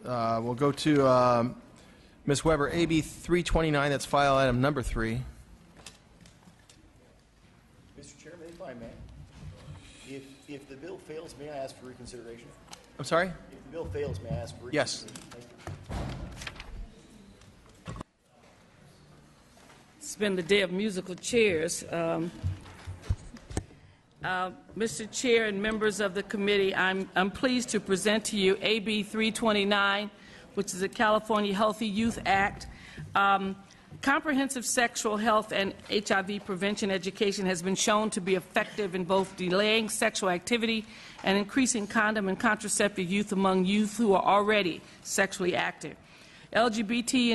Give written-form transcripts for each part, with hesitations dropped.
We'll go to Ms. Weber, AB 329, that's file item number 3. Mr. Chairman, if I may, if the bill fails, may I ask for reconsideration? I'm sorry? If the bill fails, may I ask for Yes. reconsideration? Thank you. It's been the day of musical chairs. Mr. Chair and members of the committee, I'm pleased to present to you AB 329, which is the California Healthy Youth Act. Comprehensive sexual health and HIV prevention education has been shown to be effective in both delaying sexual activity and increasing condom and contraceptive use among youth who are already sexually active. LGBT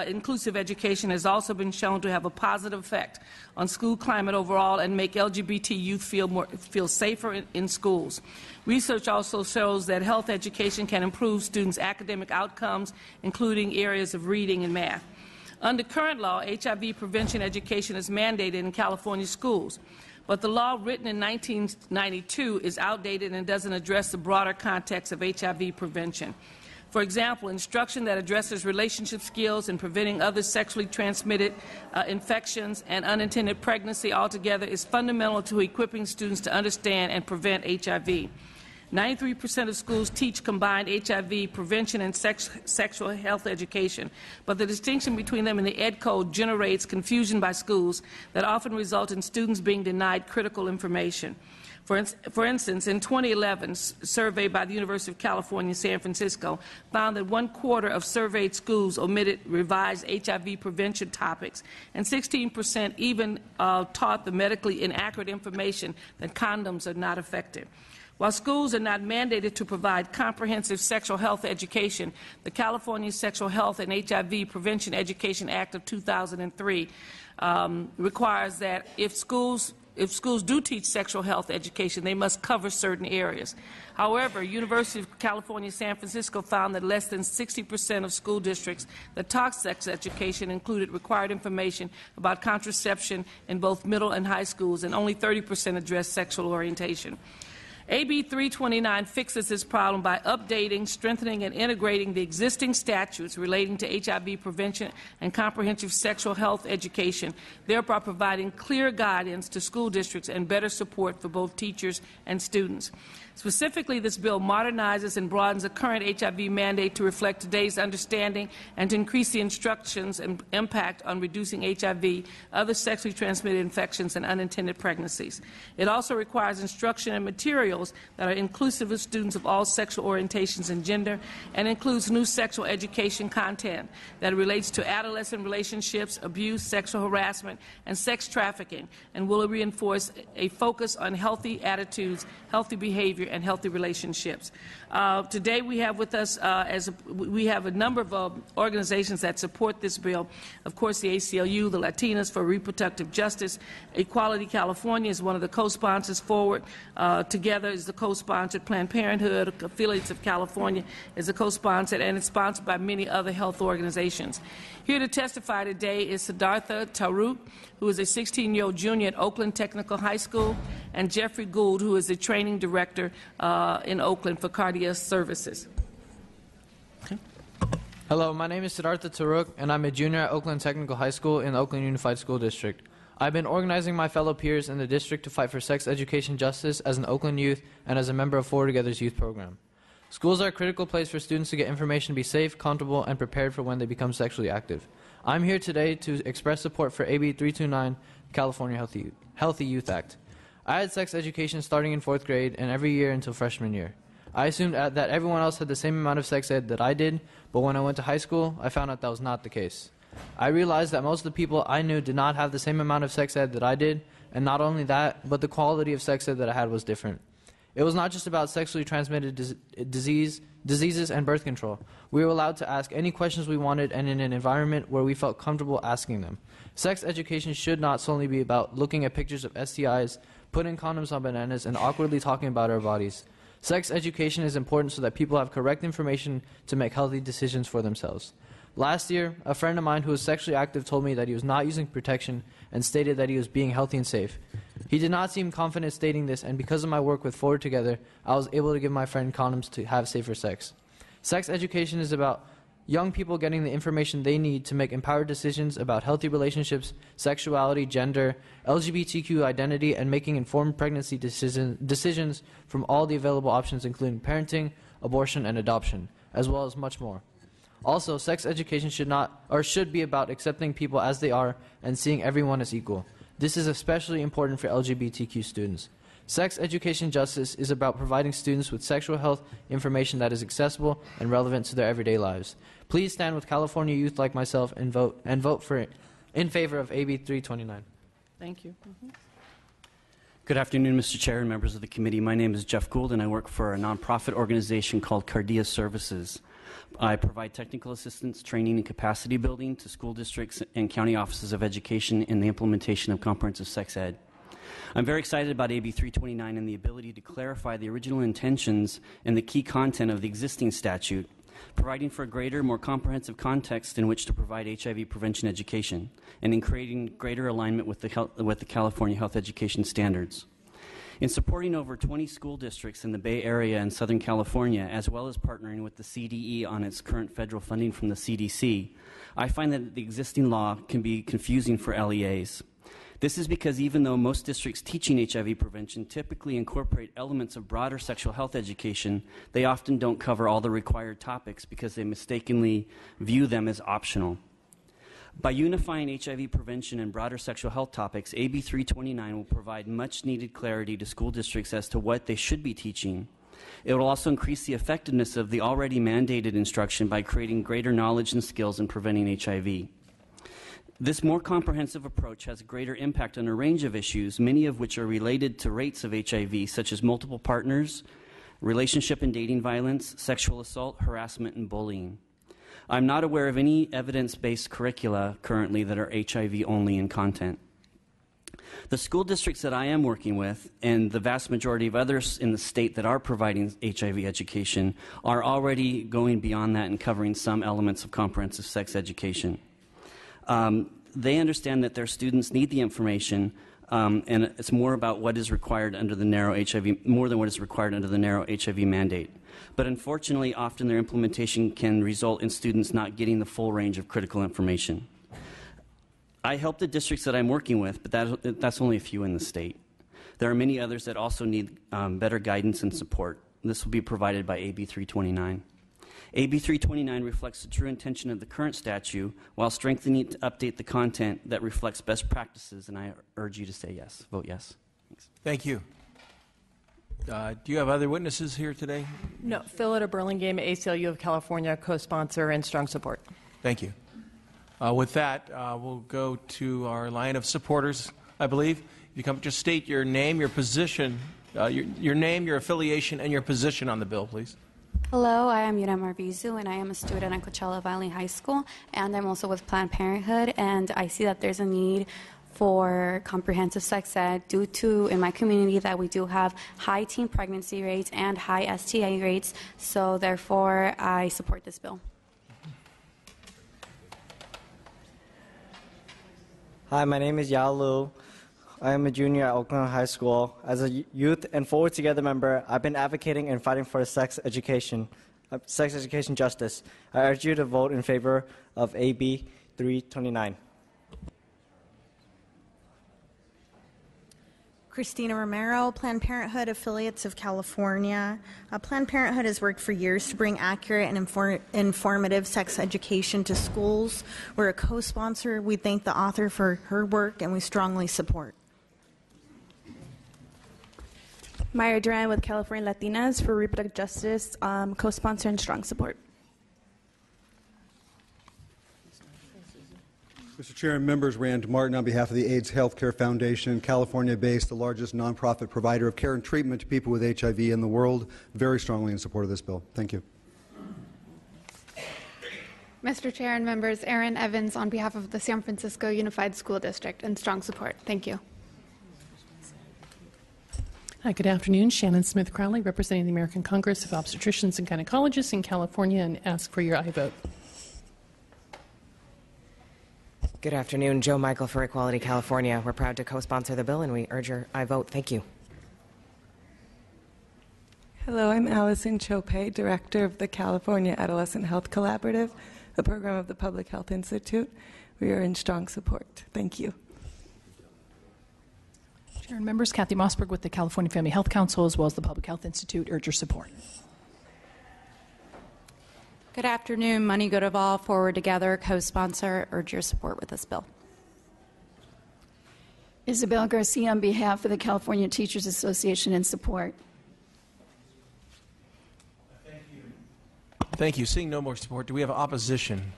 inclusive education has also been shown to have a positive effect on school climate overall and make LGBT youth feel safer in schools. Research also shows that health education can improve students' academic outcomes, including areas of reading and math. Under current law, HIV prevention education is mandated in California schools, but the law written in 1992 is outdated and doesn't address the broader context of HIV prevention. For example, instruction that addresses relationship skills and preventing other sexually transmitted infections and unintended pregnancy altogether is fundamental to equipping students to understand and prevent HIV. 93% of schools teach combined HIV prevention and sexual health education, but the distinction between them in the Ed Code generates confusion by schools that often result in students being denied critical information. For instance, in 2011, a survey by the University of California, San Francisco found that 1/4 of surveyed schools omitted revised HIV prevention topics, and 16% even taught the medically inaccurate information that condoms are not effective. While schools are not mandated to provide comprehensive sexual health education, the California Sexual Health and HIV Prevention Education Act of 2003 requires that if schools do teach sexual health education, they must cover certain areas. However, University of California, San Francisco found that less than 60% of school districts that taught sex education included required information about contraception in both middle and high schools, and only 30% addressed sexual orientation. AB 329 fixes this problem by updating, strengthening, and integrating the existing statutes relating to HIV prevention and comprehensive sexual health education, thereby providing clear guidance to school districts and better support for both teachers and students. Specifically, this bill modernizes and broadens the current HIV mandate to reflect today's understanding and to increase the instructions and impact on reducing HIV, other sexually transmitted infections, and unintended pregnancies. It also requires instruction and materials that are inclusive of students of all sexual orientations and gender, and includes new sexual education content that relates to adolescent relationships, abuse, sexual harassment, and sex trafficking, and will reinforce a focus on healthy attitudes, healthy behavior, and healthy relationships. Today we have with us, we have a number of organizations that support this bill. Of course, the ACLU, the Latinas for Reproductive Justice, Equality California is one of the co-sponsors. Forward Together is the co-sponsored. Planned Parenthood, affiliates of California, is a co-sponsored, and it's sponsored by many other health organizations. Here to testify today is Siddhartha Taruk, who is a 16-year-old junior at Oakland Technical High School, and Jeffrey Gould, who is the training director in Oakland for Cardia Services. Okay. Hello, my name is Siddhartha Taruk, and I'm a junior at Oakland Technical High School in the Oakland Unified School District. I've been organizing my fellow peers in the district to fight for sex education justice as an Oakland youth and as a member of Forward Together's youth program. Schools are a critical place for students to get information to be safe, comfortable, and prepared for when they become sexually active. I'm here today to express support for AB 329, California Healthy Youth Act. I had sex education starting in 4th grade and every year until freshman year. I assumed that everyone else had the same amount of sex ed that I did, but when I went to high school, I found out that was not the case. I realized that most of the people I knew did not have the same amount of sex ed that I did, and not only that, but the quality of sex ed that I had was different. It was not just about sexually transmitted diseases and birth control. We were allowed to ask any questions we wanted and in an environment where we felt comfortable asking them. Sex education should not solely be about looking at pictures of STIs, putting condoms on bananas, and awkwardly talking about our bodies. Sex education is important so that people have correct information to make healthy decisions for themselves. Last year, a friend of mine who was sexually active told me that he was not using protection and stated that he was being healthy and safe. He did not seem confident stating this, and because of my work with Forward Together, I was able to give my friend condoms to have safer sex. Sex education is about young people getting the information they need to make empowered decisions about healthy relationships, sexuality, gender, LGBTQ identity, and making informed pregnancy decisions from all the available options, including parenting, abortion, and adoption, as well as much more. Also, sex education should be about accepting people as they are and seeing everyone as equal. This is especially important for LGBTQ students. Sex education justice is about providing students with sexual health information that is accessible and relevant to their everyday lives. Please stand with California youth like myself and vote in favor of AB 329. Thank you. Good afternoon, Mr. Chair and members of the committee. My name is Jeff Gould, and I work for a nonprofit organization called Cardia Services. I provide technical assistance, training, and capacity building to school districts and county offices of education in the implementation of comprehensive sex ed. I'm very excited about AB 329 and the ability to clarify the original intentions and the key content of the existing statute, providing for a greater, more comprehensive context in which to provide HIV prevention education, and in creating greater alignment with the California Health Education Standards. In supporting over 20 school districts in the Bay Area and Southern California, as well as partnering with the CDE on its current federal funding from the CDC, I find that the existing law can be confusing for LEAs. This is because even though most districts teaching HIV prevention typically incorporate elements of broader sexual health education, they often don't cover all the required topics because they mistakenly view them as optional. By unifying HIV prevention and broader sexual health topics, AB 329 will provide much-needed clarity to school districts as to what they should be teaching. It will also increase the effectiveness of the already mandated instruction by creating greater knowledge and skills in preventing HIV. This more comprehensive approach has a greater impact on a range of issues, many of which are related to rates of HIV, such as multiple partners, relationship and dating violence, sexual assault, harassment, and bullying. I'm not aware of any evidence-based curricula currently that are HIV only in content. The school districts that I am working with, and the vast majority of others in the state that are providing HIV education, are already going beyond that and covering some elements of comprehensive sex education. They understand that their students need the information, and it's more about what is required under the narrow HIV, more than what is required under the narrow HIV mandate. But unfortunately, often their implementation can result in students not getting the full range of critical information. I help the districts that I'm working with, but that's only a few in the state. There are many others that also need better guidance and support. This will be provided by AB 329. AB 329 reflects the true intention of the current statute while strengthening it to update the content that reflects best practices, and I urge you to say yes. Vote yes. Thanks. Thank you. Do you have other witnesses here today? No, Phillida Burlingame, ACLU of California, co-sponsor and strong support. Thank you. With that, we'll go to our line of supporters, I believe. If you come, just state your name, your position, your name, your affiliation, and your position on the bill, please. Hello, I am Yura Marvizu, and I am a student at Coachella Valley High School, and I'm also with Planned Parenthood, and I see that there's a need for comprehensive sex ed due to, in my community, that we do have high teen pregnancy rates and high STI rates, so therefore I support this bill. Hi, my name is Yao Lu. I am a junior at Oakland High School. As a youth and Forward Together member, I've been advocating and fighting for sex education justice. I urge you to vote in favor of AB 329. Christina Romero, Planned Parenthood Affiliates of California. Planned Parenthood has worked for years to bring accurate and informative sex education to schools. We're a co-sponsor. We thank the author for her work, and we strongly support. Maya Duran with California Latinas for Reproductive Justice, co-sponsor and strong support. Mr. Chair and members, Rand Martin on behalf of the AIDS Healthcare Foundation, California-based, the largest nonprofit provider of care and treatment to people with HIV in the world, very strongly in support of this bill. Thank you. Mr. Chair and members, Erin Evans on behalf of the San Francisco Unified School District and strong support. Thank you. Hi, good afternoon. Shannon Smith Crowley, representing the American Congress of Obstetricians and Gynecologists in California, and ask for your aye vote. Good afternoon. Joe Michael for Equality California. We're proud to co-sponsor the bill, and we urge your aye vote. Thank you. Hello, I'm Allison Chopay, Director of the California Adolescent Health Collaborative, a program of the Public Health Institute. We are in strong support. Thank you. Chair and members, Kathy Mossberg with the California Family Health Council, as well as the Public Health Institute, urge your support. Good afternoon. Mani Godaval, Forward Together, co-sponsor, urge your support with this bill. Isabel Garcia on behalf of the California Teachers Association in support. Thank you. Seeing no more support, do we have opposition?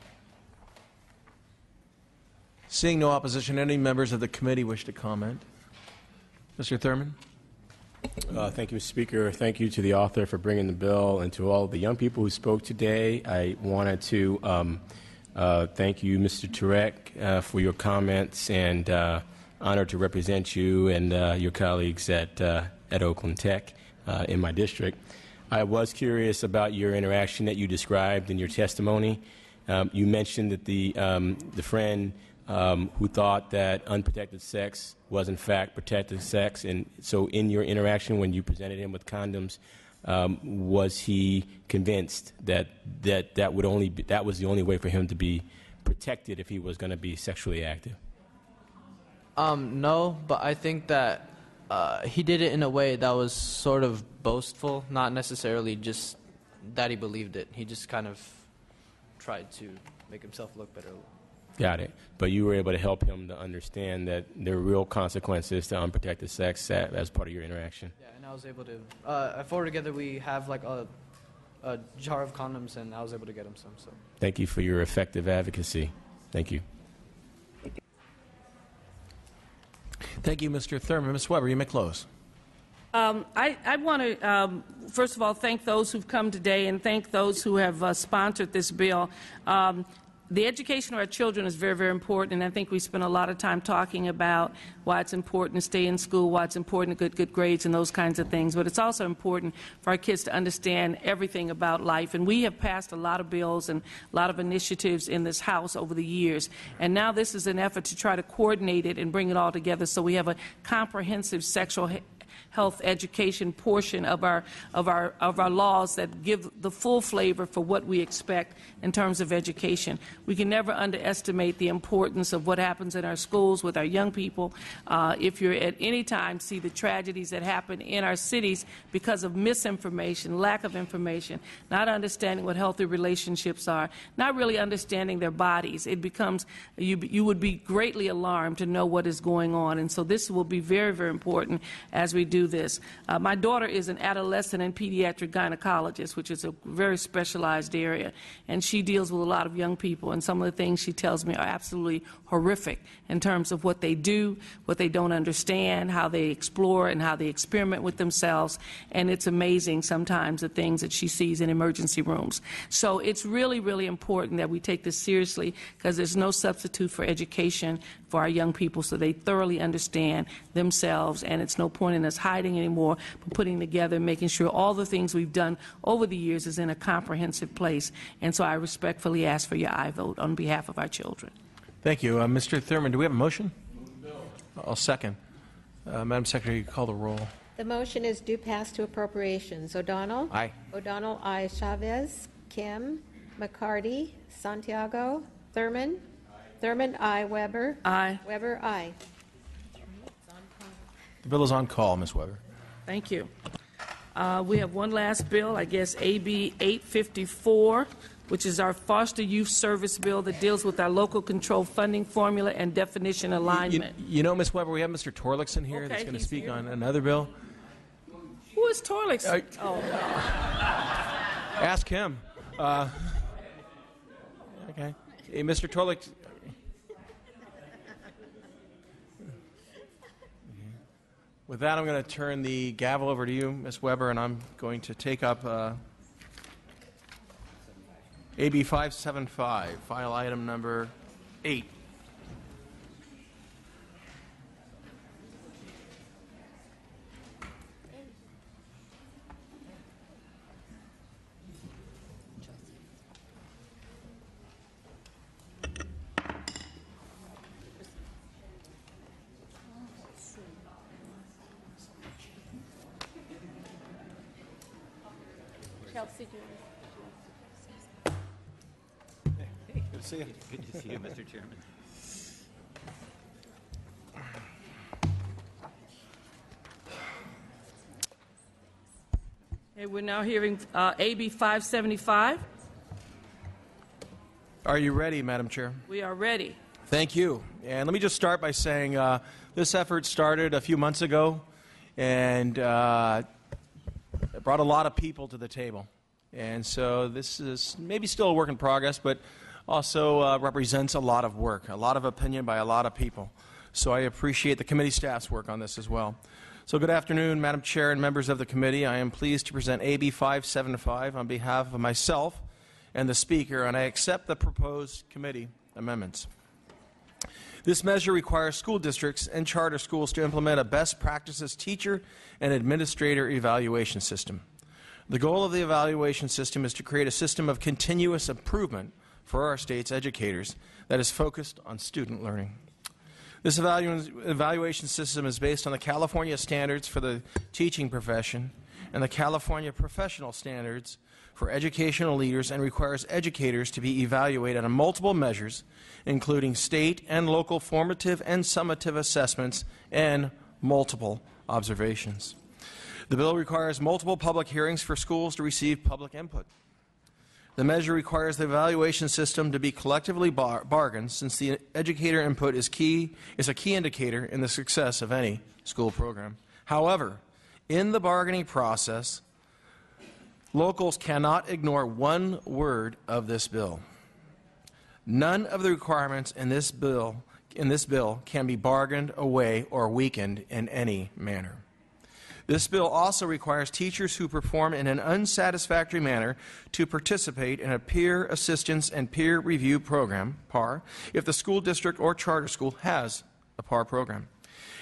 Seeing no opposition, any members of the committee wish to comment? Mr. Thurman? Thank you, Mr. Speaker. Thank you to the author for bringing the bill, and to all the young people who spoke today. I wanted to thank you, Mr. Turek, for your comments, and honored to represent you and your colleagues at Oakland Tech in my district. I was curious about your interaction that you described in your testimony. You mentioned that the friend who thought that unprotected sex was in fact protected sex, and so in your interaction when you presented him with condoms, was he convinced that that was the only way for him to be protected if he was going to be sexually active? No, but I think that he did it in a way that was sort of boastful, not necessarily just that he believed it. He just kind of tried to make himself look better. Got it. But you were able to help him to understand that there are real consequences to unprotected sex as part of your interaction. Yeah, and I was able to. At Forward Together, we have like a jar of condoms, and I was able to get him some. So. Thank you for your effective advocacy. Thank you. Thank you, Mr. Thurman. Ms. Weber, you may close. I want to, first of all, thank those who've come today and thank those who have sponsored this bill. The education of our children is very, very important, and I think we spend a lot of time talking about why it's important to stay in school, why it's important to get good grades and those kinds of things. But it's also important for our kids to understand everything about life. And we have passed a lot of bills and a lot of initiatives in this House over the years. And now this is an effort to try to coordinate it and bring it all together so we have a comprehensive sexual health education portion of our laws that give the full flavor for what we expect in terms of education. We can never underestimate the importance of what happens in our schools with our young people. If you're at any time see the tragedies that happen in our cities because of misinformation, lack of information, not understanding what healthy relationships are, not really understanding their bodies, it becomes you would be greatly alarmed to know what is going on. And so this will be very, very important as we do this. My daughter is an adolescent and pediatric gynecologist, which is a very specialized area, and she deals with a lot of young people, and some of the things she tells me are absolutely horrific in terms of what they do, what they don't understand, how they explore and how they experiment with themselves, and it's amazing sometimes the things that she sees in emergency rooms. So it's really, really important that we take this seriously, because there's no substitute for education for our young people so they thoroughly understand themselves, and it's no point in us hiding anymore, but putting together, making sure all the things we've done over the years is in a comprehensive place. And so I respectfully ask for your aye vote on behalf of our children. Thank you. Mr. Thurman, do we have a motion? I'll second. Madam Secretary, you call the roll. The motion is due pass to appropriations. O'Donnell? Aye. O'Donnell, aye. Chavez? Kim? McCarty? Santiago? Thurman? Aye. Thurman, aye. Weber? Aye. Weber, aye. The bill is on call, Ms. Weber. Thank you. We have one last bill, I guess, AB 854, which is our foster youth service bill that deals with our local control funding formula and definition alignment. You know, Ms. Weber, we have Mr. Torlakson here Okay, that's going to he's speak here. on another bill. Who is Torlakson? Ask him. Okay. Hey, Mr. Torlakson. With that, I'm going to turn the gavel over to you, Ms. Weber, and I'm going to take up AB 575, file item number 8. Kelsey, Good to see you. Good to see you, Mr. Chairman. Okay, we're now hearing AB 575. Are you ready, Madam Chair? We are ready. Thank you. And let me just start by saying this effort started a few months ago, and it brought a lot of people to the table. And so this is maybe still a work in progress, but also represents a lot of work, a lot of opinion by a lot of people. So I appreciate the committee staff's work on this as well. So good afternoon, Madam Chair and members of the committee. I am pleased to present AB 575 on behalf of myself and the Speaker, and I accept the proposed committee amendments. This measure requires school districts and charter schools to implement a best practices teacher and administrator evaluation system. The goal of the evaluation system is to create a system of continuous improvement for our state's educators that is focused on student learning. This evaluation system is based on the California standards for the teaching profession and the California professional standards for educational leaders, and requires educators to be evaluated on multiple measures, including state and local formative and summative assessments and multiple observations. The bill requires multiple public hearings for schools to receive public input. The measure requires the evaluation system to be collectively bargained, since the educator input is a key indicator in the success of any school program. However, in the bargaining process, locals cannot ignore one word of this bill. None of the requirements in this bill can be bargained away or weakened in any manner. This bill also requires teachers who perform in an unsatisfactory manner to participate in a peer assistance and peer review program, PAR, if the school district or charter school has a PAR program.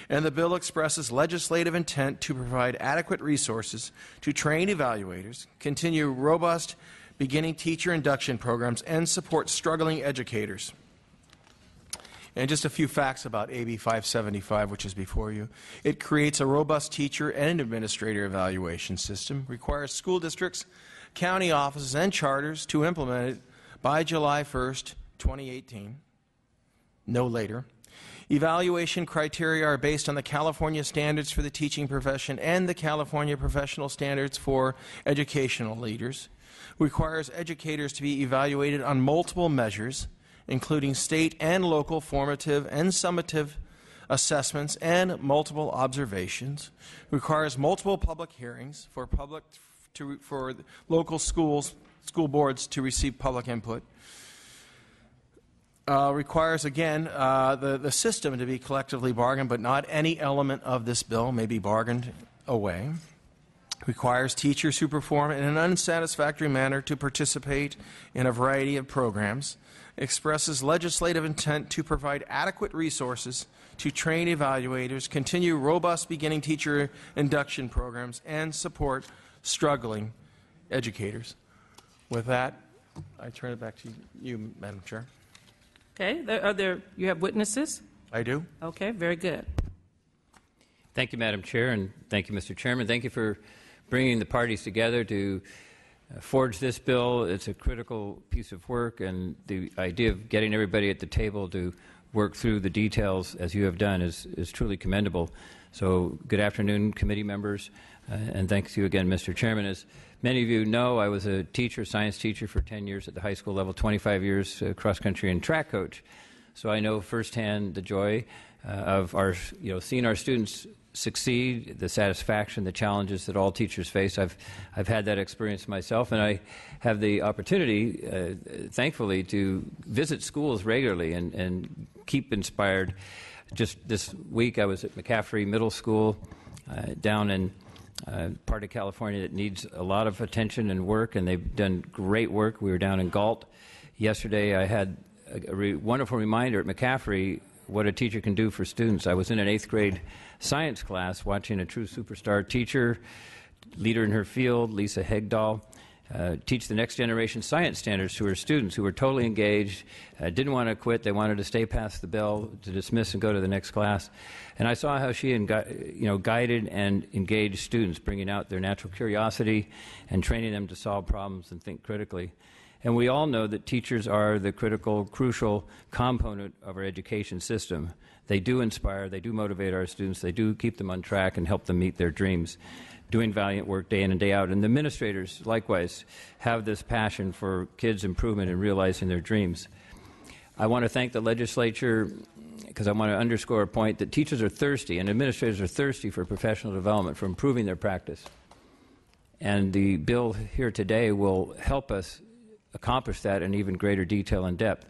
And the bill expresses legislative intent to provide adequate resources to train evaluators, continue robust beginning teacher induction programs, and support struggling educators. And just a few facts about AB 575, which is before you. It creates a robust teacher and administrator evaluation system, requires school districts, county offices, and charters to implement it by July 1st, 2018, no later. Evaluation criteria are based on the California standards for the teaching profession and the California professional standards for educational leaders. Requires educators to be evaluated on multiple measures, including state and local formative and summative assessments and multiple observations. Requires multiple public hearings for local school boards to receive public input. Requires, again, the system to be collectively bargained, but not any element of this bill may be bargained away. Requires teachers who perform in an unsatisfactory manner to participate in a variety of programs. Expresses legislative intent to provide adequate resources to train evaluators, continue robust beginning teacher induction programs, and support struggling educators. With that, I turn it back to you, Madam Chair. Okay, you have witnesses? I do. Okay, very good. Thank you, Madam Chair, and thank you, Mr. Chairman. Thank you for bringing the parties together to forge this bill. It's a critical piece of work, and the idea of getting everybody at the table to work through the details, as you have done, is truly commendable. So good afternoon, committee members, and thanks you again, Mr. Chairman. As many of you know, I was a teacher, science teacher for 10 years at the high school level, 25 years cross-country and track coach. So I know firsthand the joy of seeing our students succeed, the satisfaction, the challenges that all teachers face. I've had that experience myself, and I have the opportunity, thankfully, to visit schools regularly and keep inspired. Just this week, I was at McCaffrey Middle School down in part of California that needs a lot of attention and work, and they've done great work. We were down in Galt. Yesterday, I had a wonderful reminder at McCaffrey what a teacher can do for students. I was in an 8th grade science class watching a true superstar teacher, leader in her field, Lisa Hegdahl, teach the next generation science standards to her students who were totally engaged, didn't want to quit. They wanted to stay past the bell to dismiss and go to the next class. And I saw how she guided and engaged students, bringing out their natural curiosity and training them to solve problems and think critically. And we all know that teachers are the crucial component of our education system. They do inspire, they do motivate our students, they do keep them on track and help them meet their dreams, doing valiant work day in and day out. And the administrators, likewise, have this passion for kids' improvement and realizing their dreams. I want to thank the legislature because I want to underscore a point that teachers are thirsty and administrators are thirsty for professional development, for improving their practice. And the bill here today will help us accomplish that in even greater detail and depth.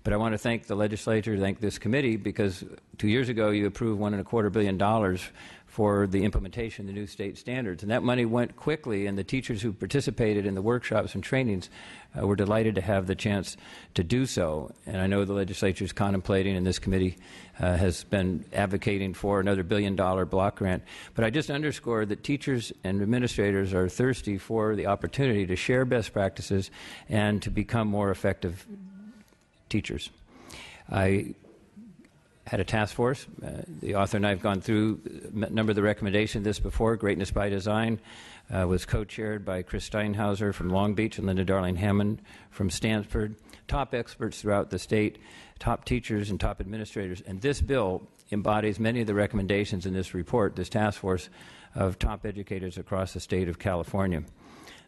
But I want to thank the legislature, thank this committee, because 2 years ago you approved $1.25 billion for the implementation of the new state standards. And that money went quickly, and the teachers who participated in the workshops and trainings were delighted to have the chance to do so. And I know the legislature is contemplating, and this committee has been advocating for another $1 billion block grant. But I just underscore that teachers and administrators are thirsty for the opportunity to share best practices and to become more effective teachers. I had a task force. The author and I have gone through a number of the recommendations of this before. Greatness by Design was co-chaired by Chris Steinhauser from Long Beach and Linda Darling Hammond from Stanford. Top experts throughout the state, top teachers and top administrators. And this bill embodies many of the recommendations in this report, this task force of top educators across the state of California.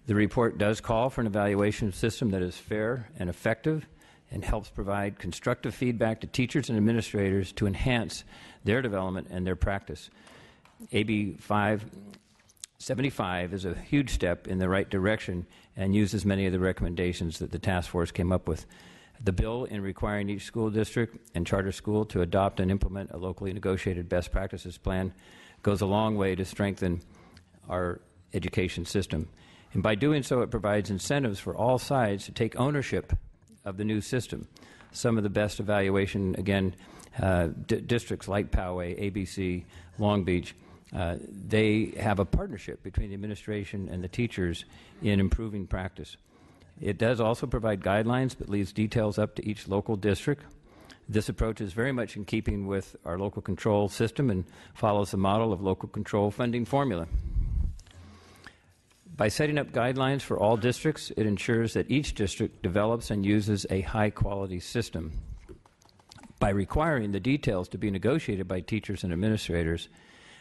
The report does call for an evaluation system that is fair and effective and helps provide constructive feedback to teachers and administrators to enhance their development and their practice. AB 575 is a huge step in the right direction and uses many of the recommendations that the task force came up with. The bill, in requiring each school district and charter school to adopt and implement a locally negotiated best practices plan, goes a long way to strengthen our education system. And by doing so, it provides incentives for all sides to take ownership of the new system. Some of the best evaluation, again, districts like Poway, ABC, Long Beach, they have a partnership between the administration and the teachers in improving practice. It does also provide guidelines, but leaves details up to each local district. This approach is very much in keeping with our local control system and follows the model of local control funding formula. By setting up guidelines for all districts, it ensures that each district develops and uses a high-quality system. By requiring the details to be negotiated by teachers and administrators,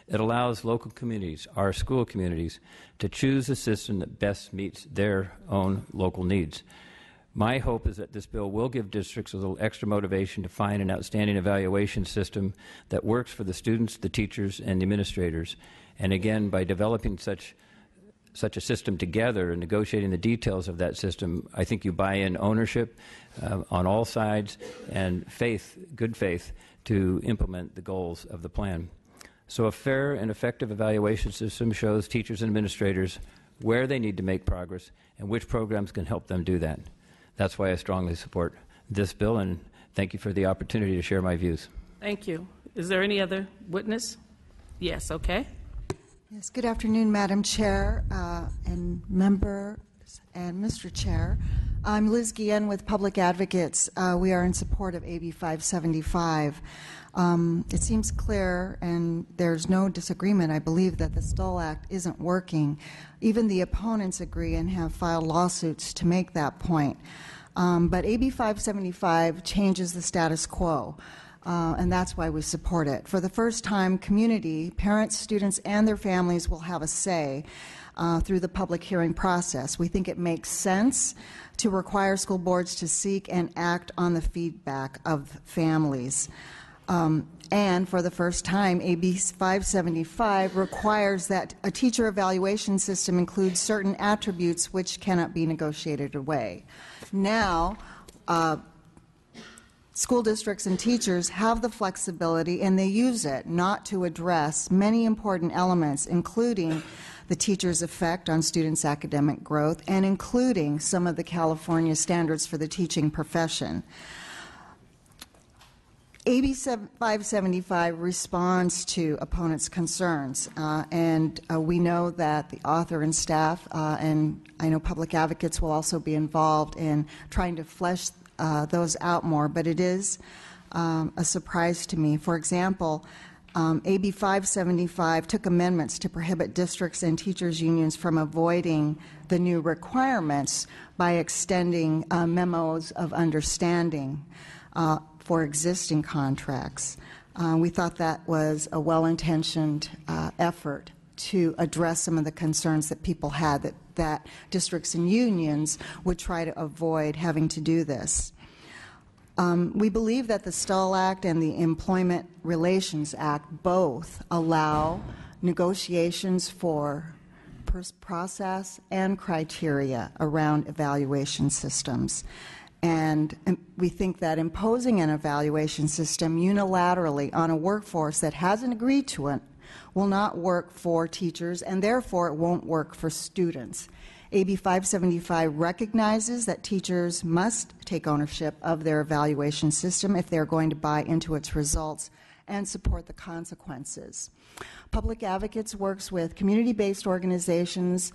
it allows local communities, our school communities, to choose a system that best meets their own local needs. My hope is that this bill will give districts a little extra motivation to find an outstanding evaluation system that works for the students, the teachers, and the administrators. And again, by developing such a system together and negotiating the details of that system, I think you buy in ownership on all sides and faith, good faith, to implement the goals of the plan. So a fair and effective evaluation system shows teachers and administrators where they need to make progress and which programs can help them do that. That's why I strongly support this bill, and thank you for the opportunity to share my views. Thank you. Is there any other witness? Yes, okay. Yes, good afternoon, Madam Chair and members and Mr. Chair. I'm Liz Guillen with Public Advocates. We are in support of AB 575. It seems clear, and there's no disagreement, I believe, that the Stoll Act isn't working. Even the opponents agree and have filed lawsuits to make that point. But AB 575 changes the status quo. And that's why we support it. For the first time, community, parents, students, and their families will have a say through the public hearing process. We think it makes sense to require school boards to seek and act on the feedback of families. And for the first time, AB 575 requires that a teacher evaluation system includes certain attributes which cannot be negotiated away. Now, school districts and teachers have the flexibility, and they use it not to address many important elements, including the teacher's effect on students' academic growth and including some of the California standards for the teaching profession. AB 575 responds to opponents' concerns, and we know that the author and staff, and I know public advocates will also be involved in trying to flesh those out more, but it is a surprise to me. For example, AB 575 took amendments to prohibit districts and teachers' unions from avoiding the new requirements by extending memos of understanding for existing contracts. We thought that was a well-intentioned effort to address some of the concerns that people had, that districts and unions would try to avoid having to do this. We believe that the STUL Act and the Employment Relations Act both allow negotiations for process and criteria around evaluation systems. And we think that imposing an evaluation system unilaterally on a workforce that hasn't agreed to it will not work for teachers, and therefore it won't work for students. AB 575 recognizes that teachers must take ownership of their evaluation system if they're going to buy into its results and support the consequences. Public Advocates works with community-based organizations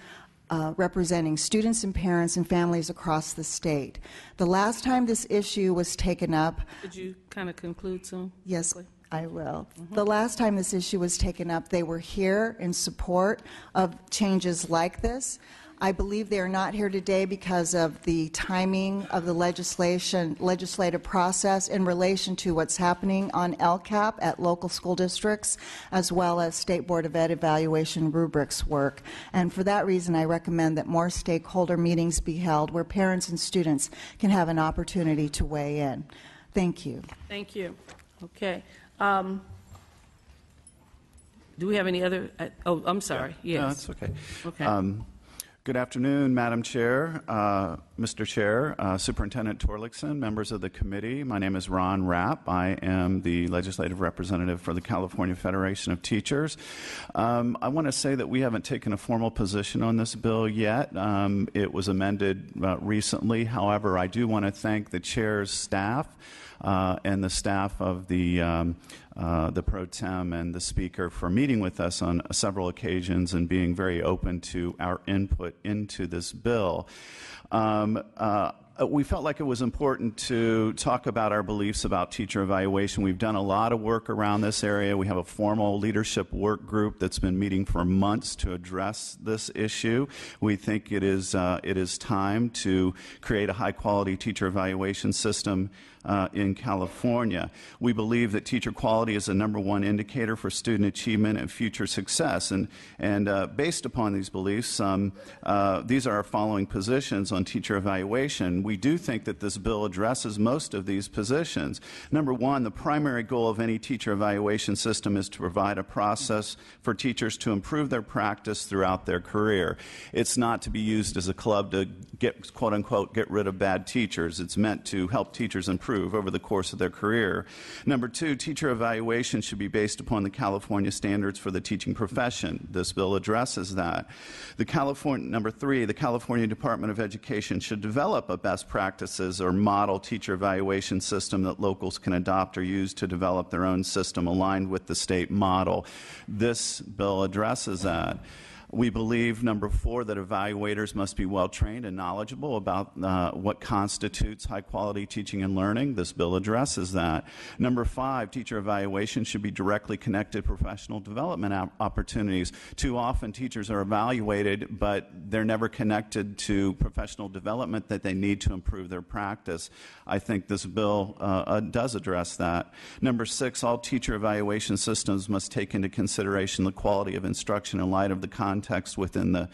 representing students and parents and families across the state. The last time this issue was taken up... Could you kind of conclude soon? Yes, I will. The last time this issue was taken up, they were here in support of changes like this. I believe they are not here today because of the timing of the legislative process in relation to what's happening on LCAP at local school districts, as well as State Board of Ed evaluation rubrics work. And for that reason, I recommend that more stakeholder meetings be held where parents and students can have an opportunity to weigh in. Thank you. Thank you. Okay. Do we have any other? Oh, I'm sorry. Yes. No, that's okay. Okay. Good afternoon, Madam Chair, Mr. Chair, Superintendent Torlakson, members of the committee. My name is Ron Rapp. I am the legislative representative for the California Federation of Teachers. I want to say that we haven't taken a formal position on this bill yet. It was amended recently. However, I do want to thank the chair's staff and the staff of the pro tem and the speaker for meeting with us on several occasions and being very open to our input into this bill. We felt like it was important to talk about our beliefs about teacher evaluation. We've done a lot of work around this area. We have a formal leadership work group that's been meeting for months to address this issue. We think it is time to create a high-quality teacher evaluation system in California. We believe that teacher quality is the #1 indicator for student achievement and future success. And based upon these beliefs, these are our following positions on teacher evaluation. We do think that this bill addresses most of these positions. #1, the primary goal of any teacher evaluation system is to provide a process for teachers to improve their practice throughout their career. It's not to be used as a club to get, quote unquote, get rid of bad teachers. It's meant to help teachers improve over the course of their career. #2, teacher evaluation should be based upon the California standards for the teaching profession. This bill addresses that. #3, the California Department of Education should develop a best practices or model teacher evaluation system that locals can adopt or use to develop their own system aligned with the state model. This bill addresses that. We believe, #4, that evaluators must be well-trained and knowledgeable about what constitutes high-quality teaching and learning. This bill addresses that. #5, teacher evaluation should be directly connected to professional development opportunities. Too often, teachers are evaluated, but they're never connected to professional development that they need to improve their practice. I think this bill does address that. #6, all teacher evaluation systems must take into consideration the quality of instruction in light of the context within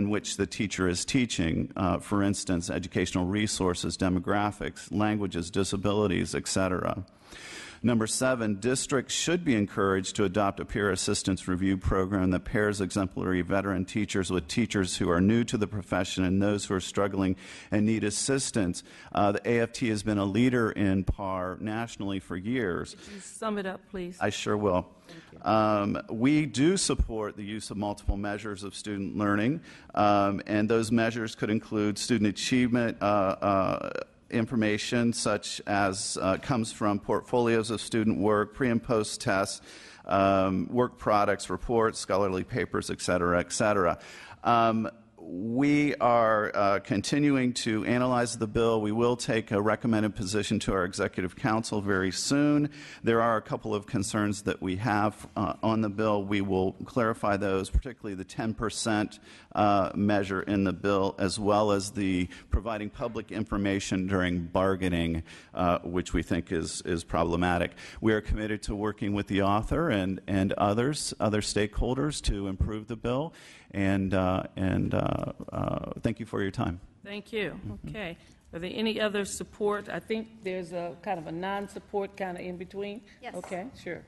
which the teacher is teaching, for instance, educational resources, demographics, languages, disabilities, etc. #7, districts should be encouraged to adopt a peer assistance review program that pairs exemplary veteran teachers with teachers who are new to the profession and those who are struggling and need assistance. The AFT has been a leader in PAR nationally for years. Could you sum it up, please? I sure will. We do support the use of multiple measures of student learning, and those measures could include student achievement information such as comes from portfolios of student work, pre and post tests, work products, reports, scholarly papers, et cetera, et cetera. We are continuing to analyze the bill. We will take a recommended position to our Executive Council very soon. There are a couple of concerns that we have on the bill. We will clarify those, particularly the 10% measure in the bill, as well as the providing public information during bargaining, which we think is problematic. We are committed to working with the author and other stakeholders to improve the bill. And thank you for your time. Thank you. Okay. Are there any other support? I think there's a kind of a non-support kind of in between. Yes. Okay, sure.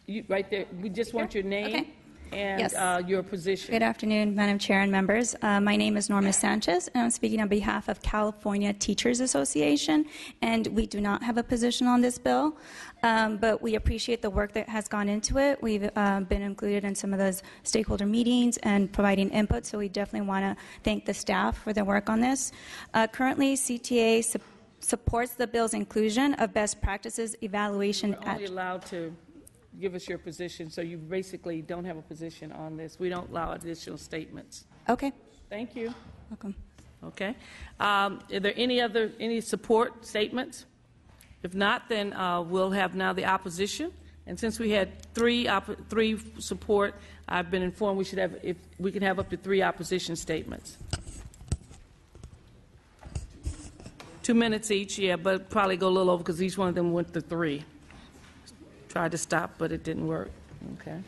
You, right there. We just want your name. Okay. And Yes. your position. Good afternoon, Madam Chair and members. My name is Norma Sanchez, and I'm speaking on behalf of California Teachers Association, and we do not have a position on this bill, but we appreciate the work that has gone into it. We've been included in some of those stakeholder meetings and providing input, so we definitely want to thank the staff for their work on this. Currently, CTA supports the bill's inclusion of best practices evaluation You're only allowed to give us your position, so you basically don't have a position on this. We don't allow additional statements. Okay. Thank you. Welcome. Okay. Are there any support statements? If not, then we'll have now the opposition. And since we had three support, I've been informed we should have, if we can have up to 3 opposition statements. 2 minutes each, yeah, but probably go a little over because each one of them went to 3. Tried to stop, but it didn't work. Okay.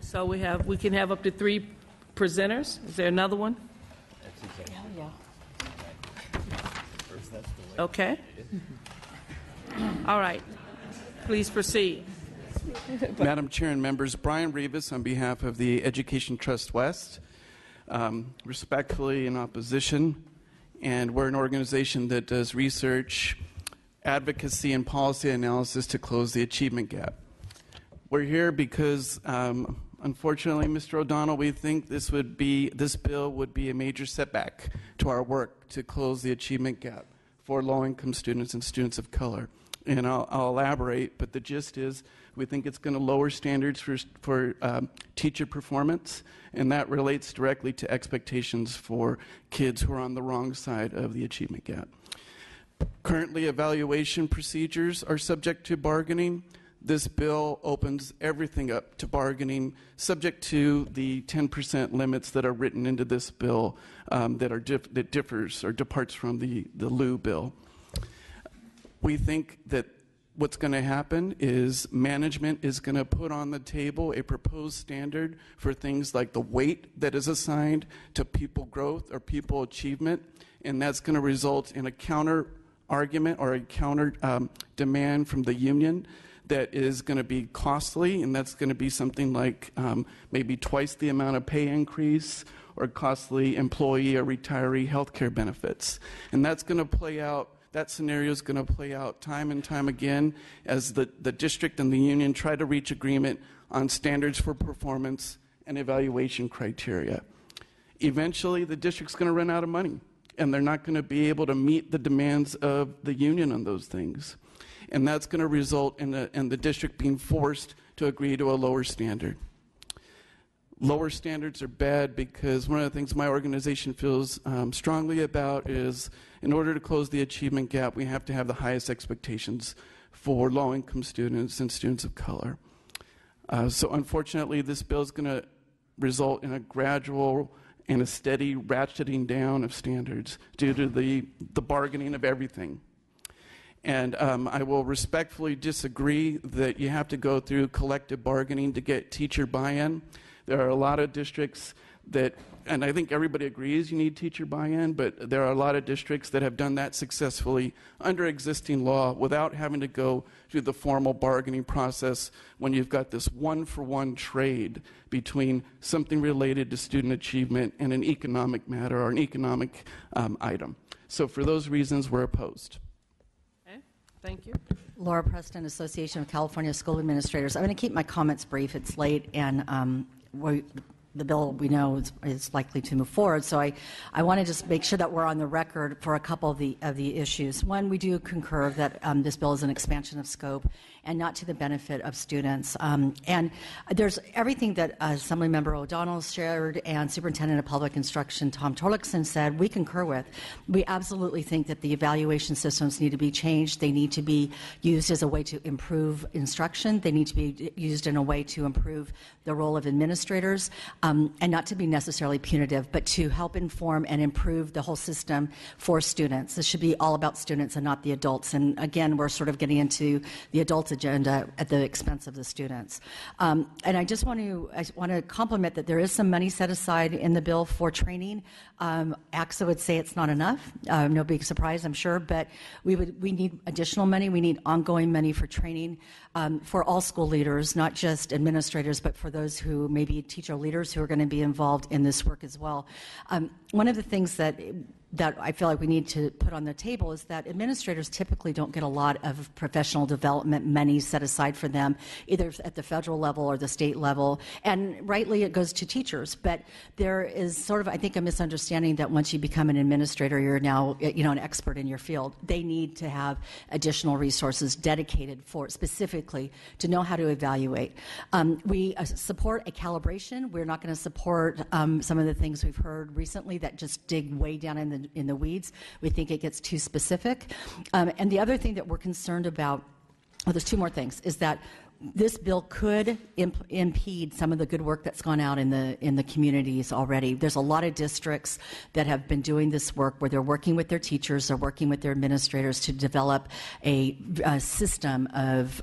So we can have up to 3 presenters. Is there another one? Yeah. Okay. All right. Please proceed. Madam Chair and members, Brian Rivas on behalf of the Education Trust West. Respectfully in opposition, and we're an organization that does research, advocacy, and policy analysis to close the achievement gap. We're here because, unfortunately, Mr. O'Donnell, we think this bill would be a major setback to our work to close the achievement gap for low-income students and students of color. And I'll elaborate, but the gist is we think it's going to lower standards for teacher performance, and that relates directly to expectations for kids who are on the wrong side of the achievement gap. Currently, evaluation procedures are subject to bargaining. This bill opens everything up to bargaining, subject to the 10% limits that are written into this bill that differs or departs from the Lieu bill. We think that what's going to happen is management is going to put on the table a proposed standard for things like the weight that is assigned to pupil growth or pupil achievement, and that's going to result in a counter argument or a counter demand from the union that is going to be costly, and that's going to be something like maybe twice the amount of pay increase or costly employee or retiree health care benefits. And that's going to play out, that scenario is going to play out time and time again as the district and the union try to reach agreement on standards for performance and evaluation criteria. Eventually, the district's going to run out of money, and they're not going to be able to meet the demands of the union on those things. And that's going to result in the district being forced to agree to a lower standard. Lower standards are bad because one of the things my organization feels strongly about is in order to close the achievement gap, we have to have the highest expectations for low-income students and students of color. So unfortunately, this bill is going to result in a gradual and a steady ratcheting down of standards due to the bargaining of everything. And I will respectfully disagree that you have to go through collective bargaining to get teacher buy-in. There are a lot of districts that, and I think everybody agrees you need teacher buy-in, but there are a lot of districts that have done that successfully under existing law without having to go through the formal bargaining process when you've got this one-for-one trade between something related to student achievement and an economic matter or an economic item. So for those reasons, we're opposed. Okay, thank you. Laura Preston, Association of California School Administrators. I'm going to keep my comments brief. It's late, and the bill we know is likely to move forward. So I want to just make sure that we're on the record for a couple of the issues. One, we do concur that this bill is an expansion of scope and not to the benefit of students. And there's everything that Assemblymember O'Donnell shared and Superintendent of Public Instruction Tom Torlakson said, we concur with. We absolutely think that the evaluation systems need to be changed. They need to be used as a way to improve instruction. They need to be used in a way to improve the role of administrators, and not to be necessarily punitive, but to help inform and improve the whole system for students. This should be all about students and not the adults. And again, we're sort of getting into the adult agenda at the expense of the students. And I just want to compliment that there is some money set aside in the bill for training. AXA would say it's not enough. No big surprise, I'm sure, but we need additional money. We need ongoing money for training for all school leaders, not just administrators, but for those who may be teacher leaders who are going to be involved in this work as well. One of the things that I feel like we need to put on the table is that administrators typically don't get a lot of professional development money set aside for them, either at the federal level or the state level, and rightly it goes to teachers. But there is sort of, I think, a misunderstanding that once you become an administrator, you're now, an expert in your field. They need to have additional resources dedicated for specifically to know how to evaluate. We support a calibration. We're not going to support some of the things we've heard recently that just dig way down in the weeds. We think it gets too specific. And the other thing that we're concerned about, there's two more things, is that this bill could impede some of the good work that's gone out in the communities already. There's a lot of districts that have been doing this work where they're working with their teachers, they're working with their administrators to develop a system of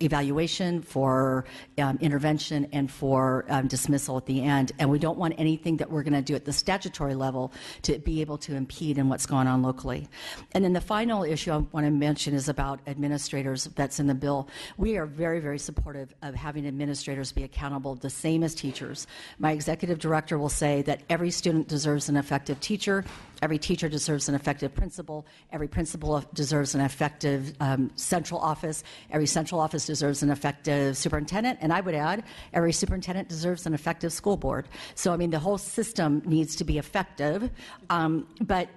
evaluation for intervention and for dismissal at the end. And we don't want anything that we're going to do at the statutory level to be able to impede in what's going on locally. And then the final issue I want to mention is about administrators that's in the bill. We are very, very supportive of having administrators be accountable the same as teachers. My executive director will say that every student deserves an effective teacher, every teacher deserves an effective principal, every principal deserves an effective central office, every central office deserves an effective superintendent, and I would add, every superintendent deserves an effective school board. So, I mean, the whole system needs to be effective, but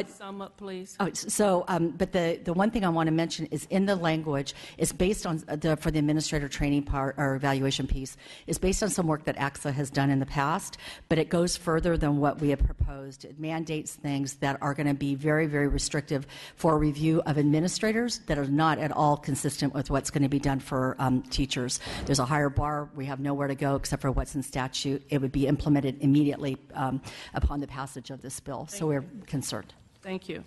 sum up, please. But the one thing I want to mention is in the language is based on for the administrator training part or evaluation piece is based on some work that AXA has done in the past, but it goes further than what we have proposed. It mandates things that are going to be very, very restrictive for review of administrators that are not at all consistent with what's going to be done for teachers. There's a higher bar. We have nowhere to go except for what's in statute. It would be implemented immediately upon the passage of this bill. So we're concerned. Thank you.